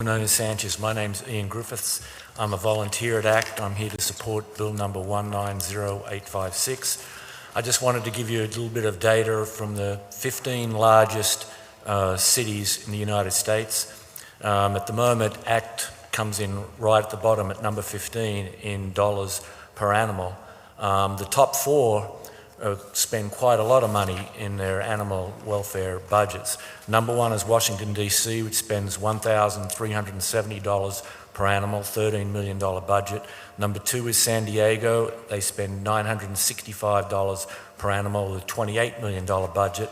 Known as Sanchez. My name's Ian Griffiths. I'm a volunteer at ACT. I'm here to support Bill number 190856. I just wanted to give you a little bit of data from the 15 largest cities in the United States. At the moment, ACT comes in right at the bottom at number 15 in dollars per animal. The top four spend quite a lot of money in their animal welfare budgets. Number one is Washington, D.C., which spends $1,370 per animal, $13 million budget. Number two is San Diego. They spend $965 per animal with a $28 million budget.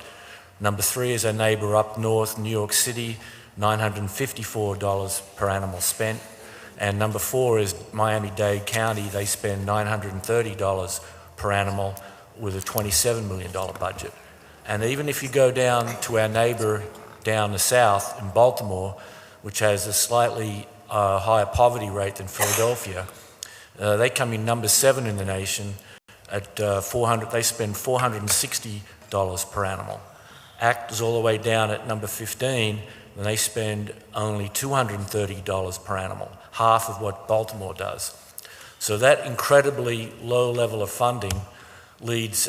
Number three is our neighbour up north, New York City, $954 per animal spent. And number four is Miami-Dade County. They spend $930 per animal with a $27 million budget. And even if you go down to our neighbour down the south in Baltimore, which has a slightly higher poverty rate than Philadelphia, they come in number 7 in the nation at they spend $460 per animal. ACT is all the way down at number 15, and they spend only $230 per animal, half of what Baltimore does. So that incredibly low level of funding leads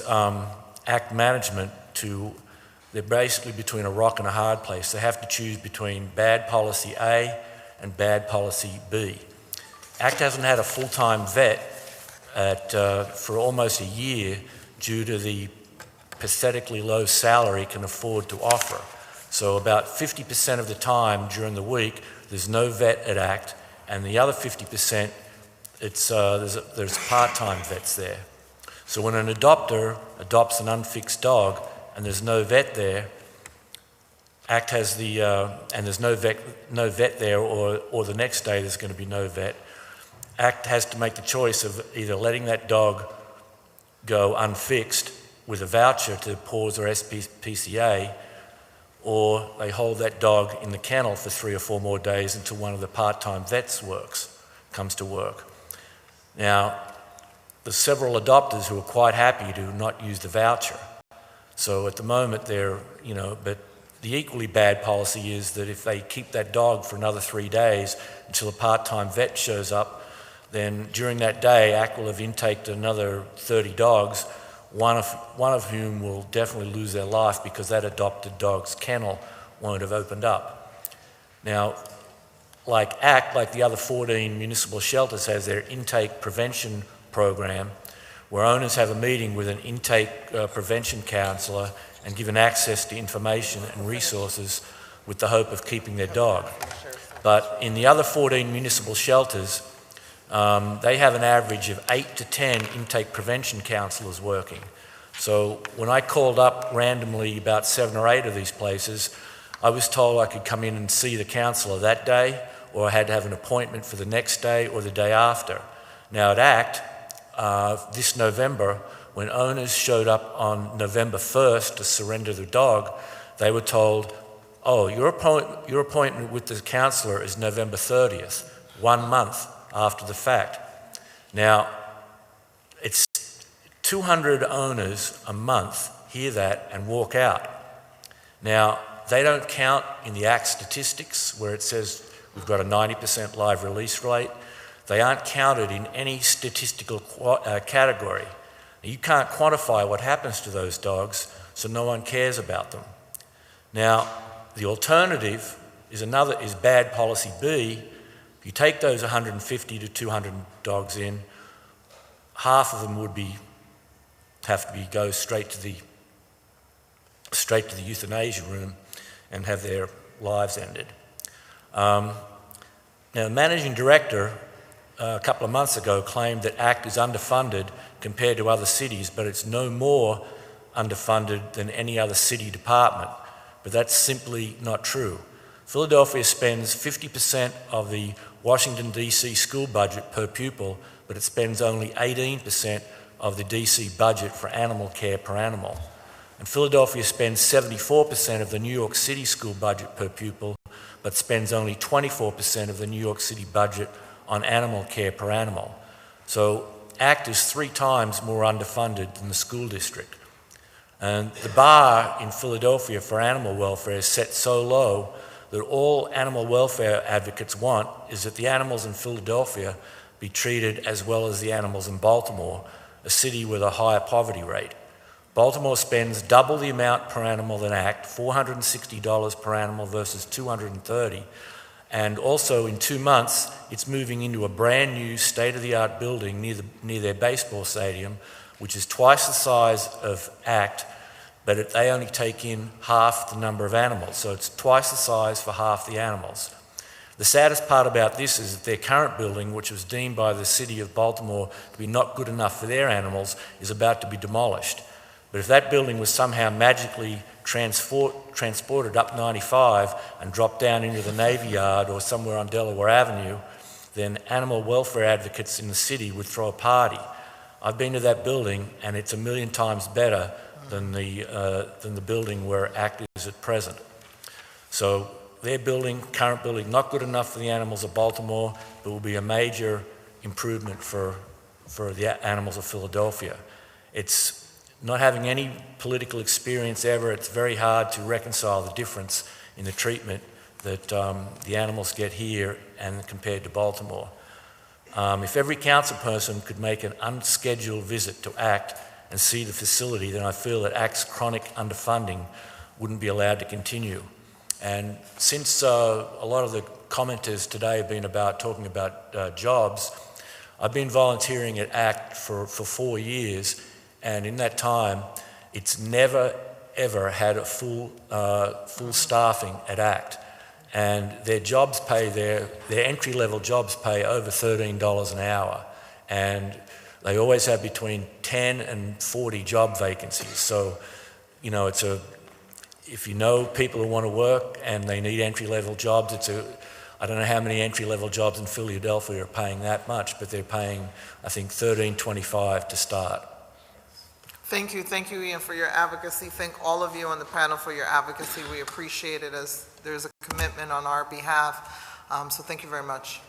ACT management to, they're basically between a rock and a hard place. They have to choose between bad policy A and bad policy B. ACT hasn't had a full-time vet for almost a year due to the pathetically low salary it can afford to offer. So about 50% of the time during the week, there's no vet at ACT, and the other 50%, there's part-time vets there. So when an adopter adopts an unfixed dog and there's no vet there, ACT has and there's no vet there, or the next day there's going to be no vet, ACT has to make the choice of either letting that dog go unfixed with a voucher to PAWS or SPCA, or they hold that dog in the kennel for 3 or 4 more days until one of the part-time vets comes to work. Now, there's several adopters who are quite happy to not use the voucher. So at the moment but the equally bad policy is that if they keep that dog for another 3 days until a part-time vet shows up, then during that day, ACT will have intaked another 30 dogs, one of whom will definitely lose their life because that adopted dog's kennel won't have opened up. Now, like ACT, like the other 14 municipal shelters, has their intake prevention program where owners have a meeting with an intake prevention counsellor and given access to information and resources with the hope of keeping their dog. But in the other 14 municipal shelters, they have an average of 8 to 10 intake prevention counsellors working. So when I called up randomly about 7 or 8 of these places, I was told I could come in and see the counsellor that day, or I had to have an appointment for the next day or the day after. Now at ACT, this November, when owners showed up on November 1st to surrender the dog, they were told, oh, your appointment with the counsellor is November 30th, 1 month after the fact. Now, it's 200 owners a month hear that and walk out. Now, they don't count in the ACT statistics where it says we've got a 90% live release rate. They aren't counted in any statistical category. You can't quantify what happens to those dogs, so no one cares about them. Now, the alternative is bad policy B. If you take those 150 to 200 dogs in, half of them would go straight to the euthanasia room and have their lives ended. Now, the managing director a couple of months ago claimed that ACT is underfunded compared to other cities, but it's no more underfunded than any other city department. But that's simply not true. Philadelphia spends 50% of the Washington, D.C. school budget per pupil, but it spends only 18% of the D.C. budget for animal care per animal. And Philadelphia spends 74% of the New York City school budget per pupil, but spends only 24% of the New York City budget on animal care per animal. So ACT is 3 times more underfunded than the school district. And the bar in Philadelphia for animal welfare is set so low that all animal welfare advocates want is that the animals in Philadelphia be treated as well as the animals in Baltimore, a city with a higher poverty rate. Baltimore spends double the amount per animal than ACT, $460 per animal versus $230. And also in 2 months, it's moving into a brand new state-of-the-art building near their baseball stadium, which is twice the size of ACT, but they only take in half the number of animals. So it's twice the size for half the animals. The saddest part about this is that their current building, which was deemed by the city of Baltimore to be not good enough for their animals, is about to be demolished. But if that building was somehow magically transported up 95 and dropped down into the Navy Yard or somewhere on Delaware Avenue, then animal welfare advocates in the city would throw a party. I've been to that building, and it's 1,000,000 times better than the building where ACT is at present. So their building, current building, not good enough for the animals of Baltimore, but will be a major improvement for the animals of Philadelphia. It's not having any political experience ever, it's very hard to reconcile the difference in the treatment that the animals get here and compared to Baltimore. If every council person could make an unscheduled visit to ACT and see the facility, then I feel that ACT's chronic underfunding wouldn't be allowed to continue. And since a lot of the commenters today have been talking about jobs, I've been volunteering at ACT for 4 years, and in that time, it's never, ever had a full staffing at ACT. And their jobs pay, their entry-level jobs pay over $13 an hour. And they always have between 10 and 40 job vacancies. So, you know, if you know people who want to work and they need entry-level jobs, I don't know how many entry-level jobs in Philadelphia are paying that much, but they're paying, I think, $13.25 to start. Thank you, Ian, for your advocacy. Thank all of you on the panel for your advocacy. We appreciate it as there's a commitment on our behalf. So thank you very much.